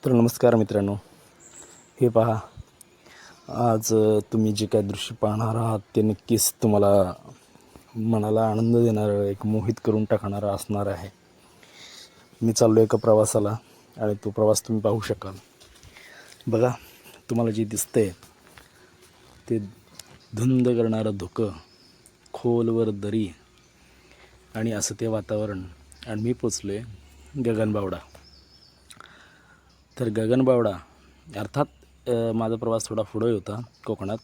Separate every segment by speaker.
Speaker 1: तर नमस्कार मित्रांनो, हे पहा, आज तुम्ही जे काय दृश्य पाहणार आहात ते नक्कीच तुम्हाला मनाला आनंद देणारं, एक मोहित करून टाकणारं असणार आहे. मी चाललो एका प्रवासाला आणि तो प्रवास तुम्ही पाहू शकाल. बघा, तुम्हाला जे दिसतंय ते धुंद करणारं धुकं, खोलवर दरी आणि असं ते वातावरण. आणि मी पोचलो आहे गगनबावडा. तर गगनबावडा अर्थात माझा प्रवास थोडा पुढे होता कोकणात.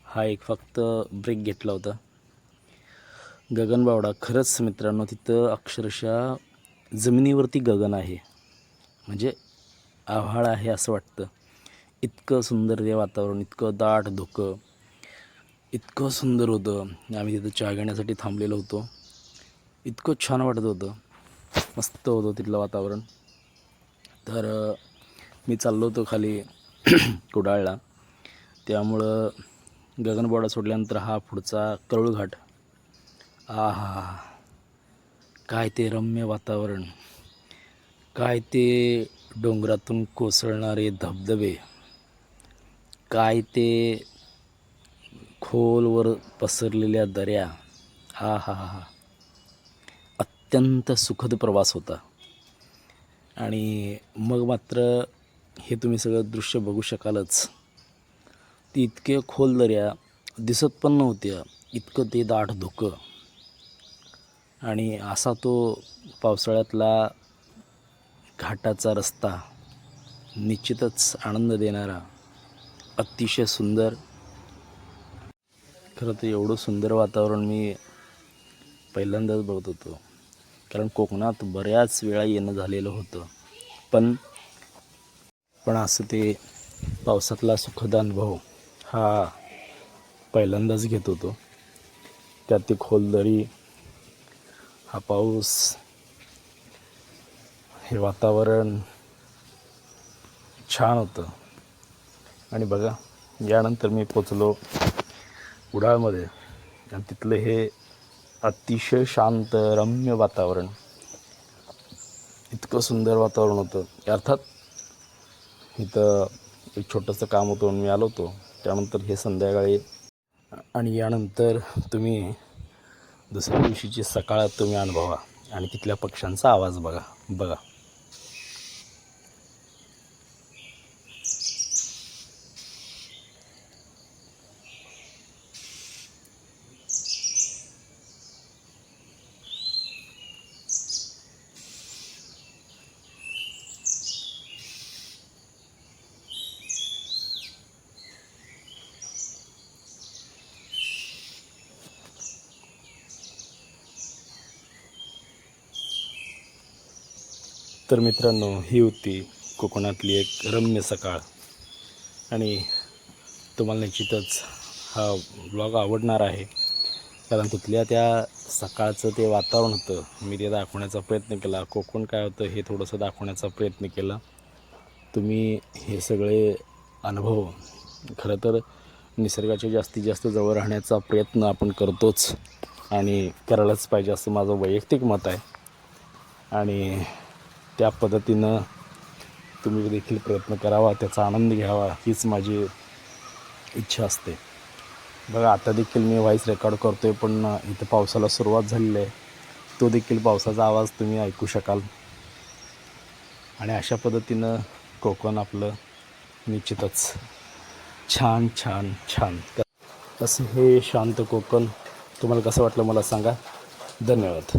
Speaker 1: हा एक फक्त ब्रेक घेतला होता. गगनबावडा खरंच मित्रांनो, तिथं अक्षरशः जमिनीवरती गगन आहे, म्हणजे आभाळ आहे असं वाटतं. इतकं सुंदर ते वातावरण, इतकं दाट धुकं, इतकं सुंदर होतं. आम्ही तिथं चहा घेण्यासाठी थांबलेलो होतो. इतकं छान वाटत होतं, मस्त होतं तिथलं वातावरण. तर मी चाललो होतो खाली कुडाळला. त्यामुळं गगनबावडा सोडल्यानंतर हा पुढचा करुळघाट. आहा, काय ते रम्य वातावरण, काय ते डोंगरातून कोसळणारे धबधबे, काय ते खोलवर पसरलेल्या दऱ्या. हा हा हा, अत्यंत सुखद प्रवास होता. आणि मग मात्र हे तुम्ही सगळं दृश्य बघू शकालच. ती इतके खोल दऱ्या दिसत पण नव्हत्या, इतकं ते दाट धुकं. आणि असा तो पावसाळ्यातला घाटाचा रस्ता निश्चितच आनंद देणारा, अतिशय सुंदर. खरं तर एवढं सुंदर वातावरण मी पहिल्यांदाच बघत होतो, कारण कोकणात बऱ्याच वेळा येणं झालेलं होतं. पण असं ते पावसातला सुखद अनुभव हा पहिल्यांदाच घेत होतो. त्यात ती खोलदरी, हा पाऊस, हे वातावरण छान होतं. आणि बघा, यानंतर मी पोचलो कुडाळमध्ये आणि तिथलं हे अतिशय शांत रम्य वातावरण, इतकं सुंदर वातावरण होतं. अर्थात इथं एक छोटंसं काम होतं म्हणून मी आलो होतो. त्यानंतर हे संध्याकाळी आणि यानंतर तुम्ही दुसऱ्या दिवशीची सकाळ तुम्ही अनुभवा आणि तिथल्या पक्ष्यांचा आवाज बघा. तर मित्रांनो, ही होती कोकणातली एक रम्य सकाळ. आणि तुम्हाला निश्चितच हा ब्लॉग आवडणार आहे, कारण तिथल्या त्या सकाळचं ते वातावरण होतं. मी ते दाखवण्याचा प्रयत्न केला. कोकण काय होतं हे थोडंसं दाखवण्याचा प्रयत्न केला. तुम्ही हे सगळे अनुभव, खरं तर निसर्गाच्या जास्तीत जास्त जवळ राहण्याचा प्रयत्न आपण करतोच आणि करायलाच पाहिजे असं माझं वैयक्तिक मत आहे. आणि त्या पद्धतीनं तुम्ही देखील प्रयत्न करावा, त्याचा आनंद घ्यावा, हीच माझी इच्छा असते. बघा, आता देखील मी व्हॉईस रेकॉर्ड करतो आहे, पण इथं पावसाला सुरुवात झालेली आहे. तो देखील पावसाचा आवाज तुम्ही ऐकू शकाल. आणि अशा पद्धतीनं कोकण आपलं निश्चितच छान छान छान. असं हे शांत कोकण तुम्हाला कसं वाटलं मला सांगा. धन्यवाद.